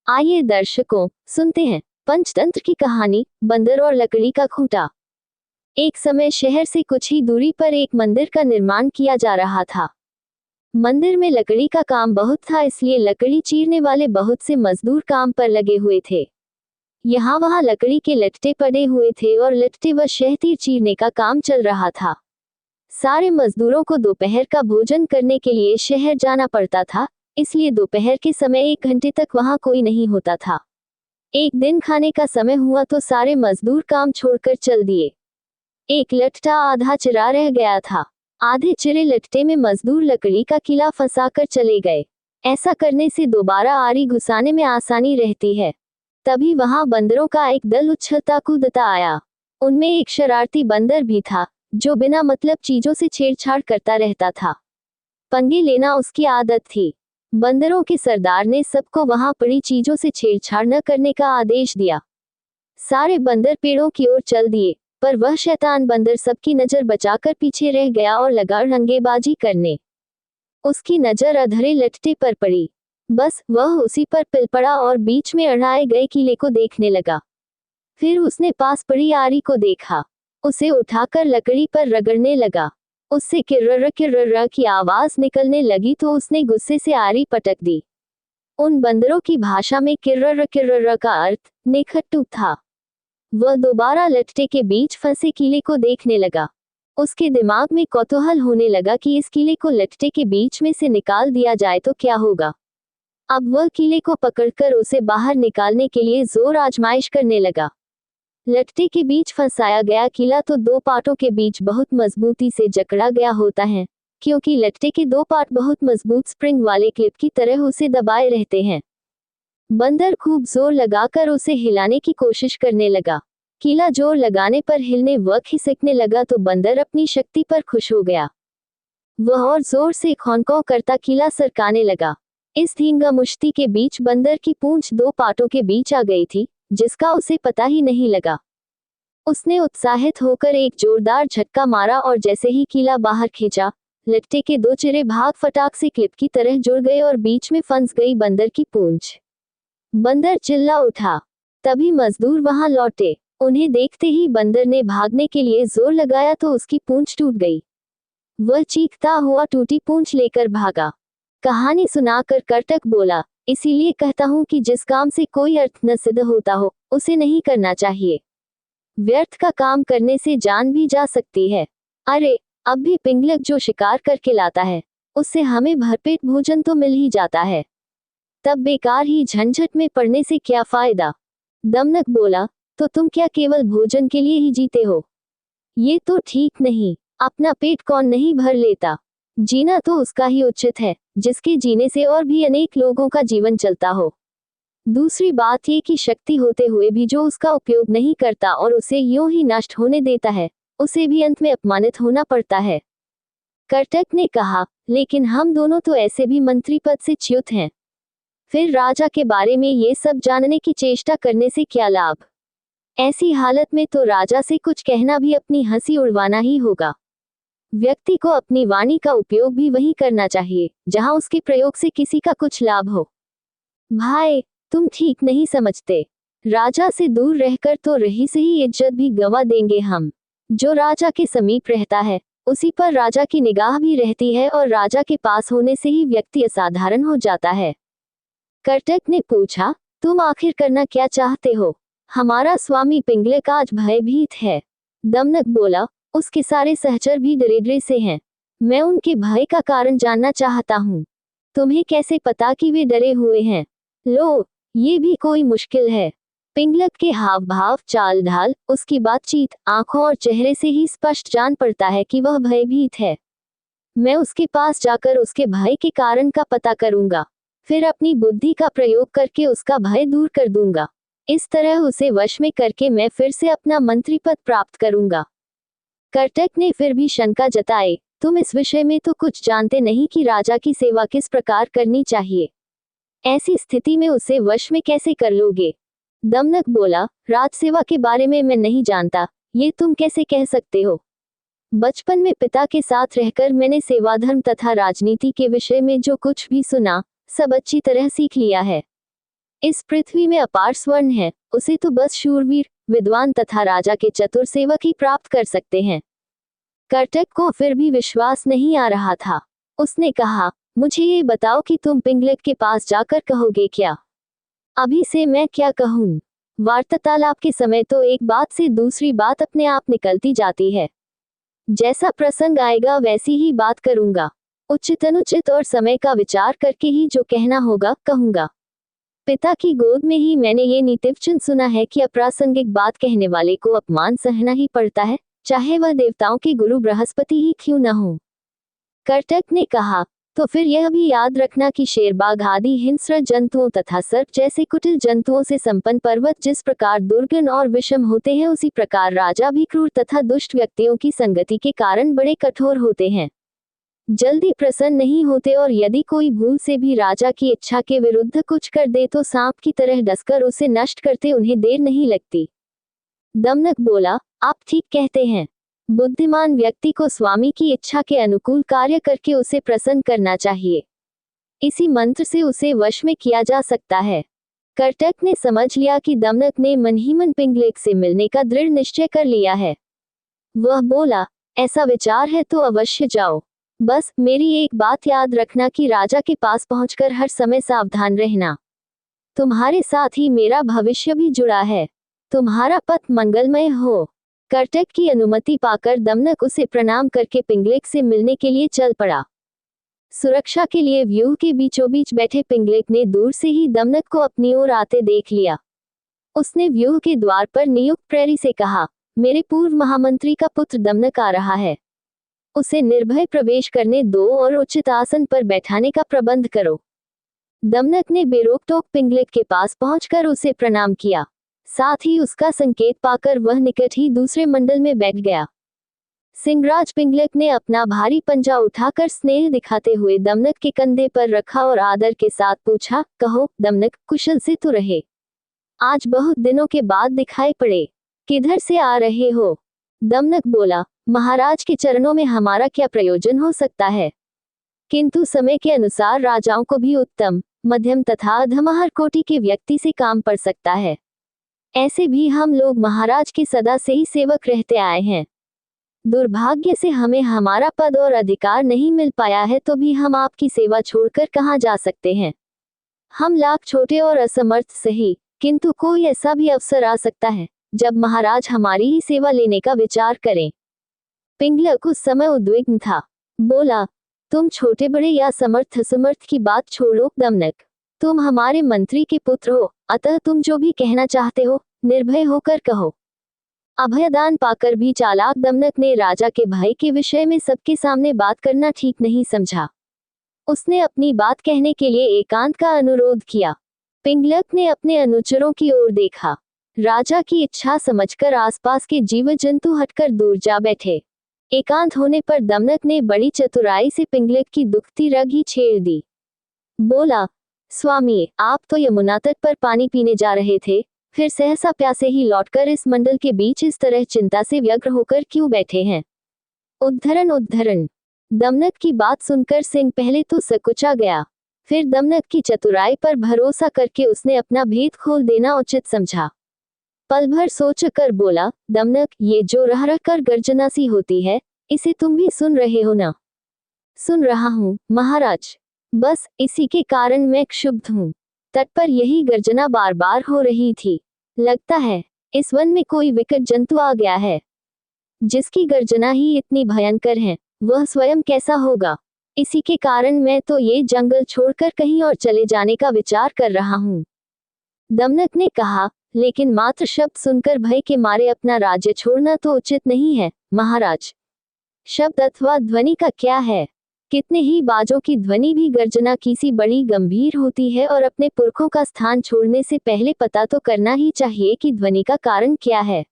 आइए दर्शकों, सुनते हैं पंचतंत्र की कहानी बंदर और लकड़ी का खूंटा। एक समय शहर से कुछ ही दूरी पर एक मंदिर का निर्माण किया जा रहा था। मंदिर में लकड़ी का काम बहुत था, इसलिए लकड़ी चीरने वाले बहुत से मजदूर काम पर लगे हुए थे। यहाँ वहाँ लकड़ी के लट्टे पड़े हुए थे और लट्टे व शहतीर चीरने का काम चल रहा था। सारे मजदूरों को दोपहर का भोजन करने के लिए शहर जाना पड़ता था, इसलिए दोपहर के समय 1 घंटे तक वहां कोई नहीं होता था। एक दिन खाने का समय हुआ तो सारे मजदूर काम छोड़कर चल दिए। एक लट्टा आधा चिरा रह गया था। आधे चिरे लट्टे में मजदूर लकड़ी का किला फंसाकर चले गए। ऐसा करने से दोबारा आरी घुसाने में आसानी रहती है। तभी वहां बंदरों का एक दल उछलता कूदता आया। उनमें एक शरारती बंदर भी था, जो बिना मतलब चीजों से छेड़छाड़ करता रहता था। पंगे लेना उसकी आदत थी। बंदरों के सरदार ने सबको वहां पड़ी चीजों से छेड़छाड़ न करने का आदेश दिया। सारे बंदर पेड़ों की ओर चल दिए, पर वह शैतान बंदर सबकी नजर बचाकर पीछे रह गया और लगा रंगेबाजी करने। उसकी नजर अधरे लट्टे पर पड़ी। बस वह उसी पर पिल पड़ा और बीच में अड़ाए गए किले को देखने लगा। फिर उसने पास पड़ी आरी को देखा। उसे उठाकर लकड़ी पर रगड़ने लगा। उससे किर्रर किर्रर की आवाज निकलने लगी तो उसने गुस्से से आरी पटक दी। उन बंदरों की भाषा में किर्रर किर्रर का अर्थ निखट्टू था। वह दोबारा लट्टे के बीच फंसे कीले को देखने लगा। उसके दिमाग में कौतूहल होने लगा कि इस कीले को लट्टे के बीच में से निकाल दिया जाए तो क्या होगा। अब वह कीले को पकड़कर उसे बाहर निकालने के लिए जोर आजमाइश करने लगा। लट्टे के बीच फंसाया गया कीला तो 2 पार्टों के बीच बहुत मजबूती से जकड़ा गया होता है, क्योंकि लट्टे के 2 पार्ट बहुत मजबूत स्प्रिंग वाले क्लिप की तरह उसे दबाए रहते हैं। बंदर खूब जोर लगाकर उसे हिलाने की कोशिश करने लगा। कीला जोर लगाने पर हिलने व खिसकने लगा तो बंदर अपनी शक्ति पर खुश हो गया। वह और जोर से खौंकौं करता कीला सरकाने लगा। इस धींगा मुश्ती के बीच बंदर की पूंछ 2 पार्टों के बीच आ गई थी, जिसका उसे पता ही नहीं लगा। उसने उत्साहित होकर एक जोरदार झटका मारा और जैसे ही कीला बाहर खींचा, लट्टे के 2 चिरे भाग फटाक से क्लिप की तरह जुड़ गए और बीच में फंस गई बंदर की पूंछ। बंदर चिल्ला उठा। तभी मजदूर वहां लौटे। उन्हें देखते ही बंदर ने भागने के लिए जोर लगाया तो उसकी पूंछ टूट गई। वह चीखता हुआ टूटी पूंछ लेकर भागा। कहानी सुनाकर कर्टक बोला, इसीलिए कहता हूं कि जिस काम से कोई अर्थ न सिद्ध होता हो, उसे नहीं करना चाहिए। व्यर्थ का काम करने से जान भी जा सकती है। अरे, अब भी पिंगलक जो शिकार करके लाता है, उससे हमें भरपेट भोजन तो मिल ही जाता है। तब बेकार ही झंझट में पड़ने से क्या फायदा। दमनक बोला, तो तुम क्या केवल भोजन के लिए ही जीते हो? ये तो ठीक नहीं। अपना पेट कौन नहीं भर लेता। जीना तो उसका ही उचित है, जिसके जीने से और भी अनेक लोगों का जीवन चलता हो। दूसरी बात ये कि शक्ति होते हुए भी जो उसका उपयोग नहीं करता और उसे यूं ही नष्ट होने देता है, उसे भी अंत में अपमानित होना पड़ता है। कर्टक ने कहा, लेकिन हम दोनों तो ऐसे भी मंत्री पद से च्युत हैं। फिर राजा के बारे में ये सब जानने की चेष्टा करने से क्या लाभ? ऐसी हालत में तो राजा से कुछ कहना भी अपनी हंसी उड़वाना ही होगा। व्यक्ति को अपनी वाणी का उपयोग भी वही करना चाहिए, जहां उसके प्रयोग से किसी का कुछ लाभ हो। भाई, तुम ठीक नहीं समझते। राजा से दूर रहकर तो रही से ही इज्जत भी गंवा देंगे हम। जो राजा के समीप रहता है, उसी पर राजा की निगाह भी रहती है और राजा के पास होने से ही व्यक्ति असाधारण हो जाता है। कर्टक ने पूछा, तुम आखिर करना क्या चाहते हो? हमारा स्वामी पिंगलक आज भयभीत है। दमनक बोला, उसके सारे सहचर भी डरे से हैं। मैं उनके भय का कारण जानना चाहता हूँ। तुम्हें कैसे पता कि वे डरे हुए हैं? लो, ये भी कोई मुश्किल है। पिंगलक के हाव भाव, चाल ढाल, उसकी बातचीत, आंखों और चेहरे से ही स्पष्ट जान पड़ता है कि वह भयभीत है। मैं उसके पास जाकर उसके भय के कारण का पता करूंगा, फिर अपनी बुद्धि का प्रयोग करके उसका भय दूर कर दूंगा। इस तरह उसे वश में करके मैं फिर से अपना मंत्री पद प्राप्त करूंगा। कर्टक ने फिर भी शंका जताई, तुम इस विषय में तो कुछ जानते नहीं कि राजा की सेवा किस प्रकार करनी चाहिए। ऐसी स्थिति में उसे वश में कैसे कर लोगे? दमनक बोला, राजसेवा के बारे में मैं नहीं जानता, ये तुम कैसे कह सकते हो? बचपन में पिता के साथ रहकर मैंने सेवाधर्म तथा राजनीति के विषय में जो कुछ भी सुना, सब अच्छी तरह सीख लिया है। इस पृथ्वी में अपार स्वर्ण है, उसे तो बस शूरवीर, विद्वान तथा राजा के चतुर सेवक ही प्राप्त कर सकते हैं। कर्टक को फिर भी विश्वास नहीं आ रहा था। उसने कहा, मुझे ये बताओ कि तुम पिंगलक के पास जाकर कहोगे क्या? अभी से मैं क्या कहूँ? वार्तालाप के समय तो एक बात से दूसरी बात अपने आप निकलती जाती है। जैसा प्रसंग आएगा वैसी ही बात करूंगा। उचित अनुचित और समय का विचार करके ही जो कहना होगा कहूंगा। पिता की गोद में ही मैंने ये नीतिवचन सुना है कि अप्रासंगिक बात कहने वाले को अपमान सहना ही पड़ता है, चाहे वह देवताओं के गुरु बृहस्पति ही क्यों न हो। कर्टक ने कहा, तो फिर यह भी याद रखना कि शेर, बाघ आदि हिंस्र जंतुओं तथा सर्प जैसे कुटिल जंतुओं से संपन्न पर्वत जिस प्रकार दुर्गम और विषम होते हैं, उसी प्रकार राजा भी क्रूर तथा दुष्ट व्यक्तियों की संगति के कारण बड़े कठोर होते हैं, जल्दी प्रसन्न नहीं होते, और यदि कोई भूल से भी राजा की इच्छा के विरुद्ध कुछ कर दे तो सांप की तरह डसकर उसे नष्ट करते उन्हें देर नहीं लगती। दमनक बोला, आप ठीक कहते हैं। बुद्धिमान व्यक्ति को स्वामी की इच्छा के अनुकूल कार्य करके उसे प्रसन्न करना चाहिए। इसी मंत्र से उसे वश में किया जा सकता है। कर्टक ने समझ लिया कि दमनक ने मन ही मन पिंगलक से मिलने का दृढ़ निश्चय कर लिया है। वह बोला, ऐसा विचार है तो अवश्य जाओ। बस मेरी एक बात याद रखना कि राजा के पास पहुंचकर हर समय सावधान रहना। तुम्हारे साथ ही मेरा भविष्य भी जुड़ा है। तुम्हारा पथ मंगलमय हो। कर्टक की अनुमति पाकर दमनक उसे प्रणाम करके पिंगलक से मिलने के लिए चल पड़ा। सुरक्षा के लिए व्यूह के बीचों बीच बैठे पिंगलक ने दूर से ही दमनक को अपनी ओर आते देख लिया। उसने व्यूह के द्वार पर नियुक्त प्रहरी से कहा, मेरे पूर्व महामंत्री का पुत्र दमनक आ रहा है। उसे निर्भय प्रवेश करने दो और उचित आसन पर बैठाने का प्रबंध करो। दमनक ने बेरोक टोक पिंगलक के पास पहुंचकर उसे प्रणाम किया। साथ ही उसका संकेत पाकर वह निकट ही दूसरे मंडल में बैठ गया। सिंहराज पिंगलक ने अपना भारी पंजा उठाकर स्नेह दिखाते हुए दमनक के कंधे पर रखा और आदर के साथ पूछा, कहो दमनक, कुशल से तो रहे? आज बहुत दिनों के बाद दिखाई पड़े। किधर से आ रहे हो? दमनक बोला, महाराज के चरणों में हमारा क्या प्रयोजन हो सकता है, किंतु समय के अनुसार राजाओं को भी उत्तम, मध्यम तथा अधम हर कोटि के व्यक्ति से काम पड़ सकता है। ऐसे भी हम लोग महाराज के सदा से ही सेवक रहते आए हैं। दुर्भाग्य से हमें हमारा पद और अधिकार नहीं मिल पाया है, तो भी हम आपकी सेवा छोड़कर कहाँ जा सकते हैं। हम लाख छोटे और असमर्थ सही, किंतु कोई ऐसा भी अवसर आ सकता है जब महाराज हमारी ही सेवा लेने का विचार करें। पिंगलक उस समय उद्विग्न था। बोला, तुम छोटे बड़े या समर्थ असमर्थ की बात छोड़ो दमनक, तुम हमारे मंत्री के पुत्र हो, अतः तुम जो भी कहना चाहते हो निर्भय होकर कहो। अभयदान पाकर भी चालाक दमनक ने राजा के भय के विषय में सबके सामने बात करना ठीक नहीं समझा। उसने अपनी बात कहने के लिए एकांत का अनुरोध किया। पिंगलक ने अपने अनुचरों की ओर देखा। राजा की इच्छा समझकर आसपास के जीव जंतु हटकर दूर जा बैठे। एकांत होने पर दमनक ने बड़ी चतुराई से पिंगलक की दुखती रग ही छेड़ दी। बोला, स्वामी, आप तो यमुना तट पर पानी पीने जा रहे थे, फिर सहसा प्यासे ही लौटकर इस मंडल के बीच इस तरह चिंता से व्यग्र होकर क्यों बैठे हैं? उद्धरण उद्धरण। दमनक की बात सुनकर सिंह पहले तो सकुचा गया, फिर दमनक की चतुराई पर भरोसा करके उसने अपना भेद खोल देना उचित समझा। पल भर सोच कर बोला, दमनक, ये जो रह रह कर गर्जना सी होती है, इसे तुम भी सुन रहे हो ना? सुन रहा हूँ महाराज, बस इसी के कारण मैं क्षुब्ध हूँ। तट पर यही गर्जना बार बार हो रही थी। लगता है इस वन में कोई विकट जंतु आ गया है। जिसकी गर्जना ही इतनी भयंकर है, वह स्वयं कैसा होगा? इसी के कारण मैं तो ये जंगल छोड़कर कहीं और चले जाने का विचार कर रहा हूँ। दमनक ने कहा, लेकिन मात्र शब्द सुनकर भय के मारे अपना राज्य छोड़ना तो उचित नहीं है महाराज। शब्द अथवा ध्वनि का क्या है? कितने ही बाजों की ध्वनि भी गर्जना की सी बड़ी गंभीर होती है, और अपने पुरखों का स्थान छोड़ने से पहले पता तो करना ही चाहिए कि ध्वनि का कारण क्या है।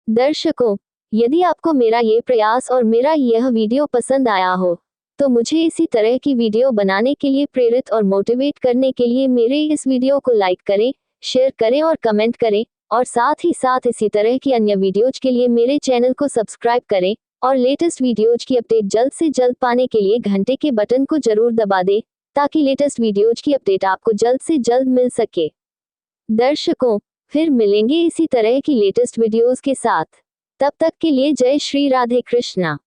दर्शकों, यदि आपको मेरा ये प्रयास और मेरा यह वीडियो पसंद आया हो, तो मुझे इसी तरह की वीडियो बनाने के लिए प्रेरित और मोटिवेट करने के लिए मेरे इस वीडियो को लाइक करें, शेयर करें और कमेंट करें, और साथ ही साथ इसी तरह की अन्य वीडियोज के लिए मेरे चैनल को सब्सक्राइब करें, और लेटेस्ट वीडियोज की अपडेट जल्द से जल्द पाने के लिए घंटे के बटन को जरूर दबा दें, ताकि लेटेस्ट वीडियोज की अपडेट आपको जल्द से जल्द मिल सके। दर्शकों, फिर मिलेंगे इसी तरह की लेटेस्ट वीडियोस के साथ। तब तक के लिए जय श्री राधे कृष्णा।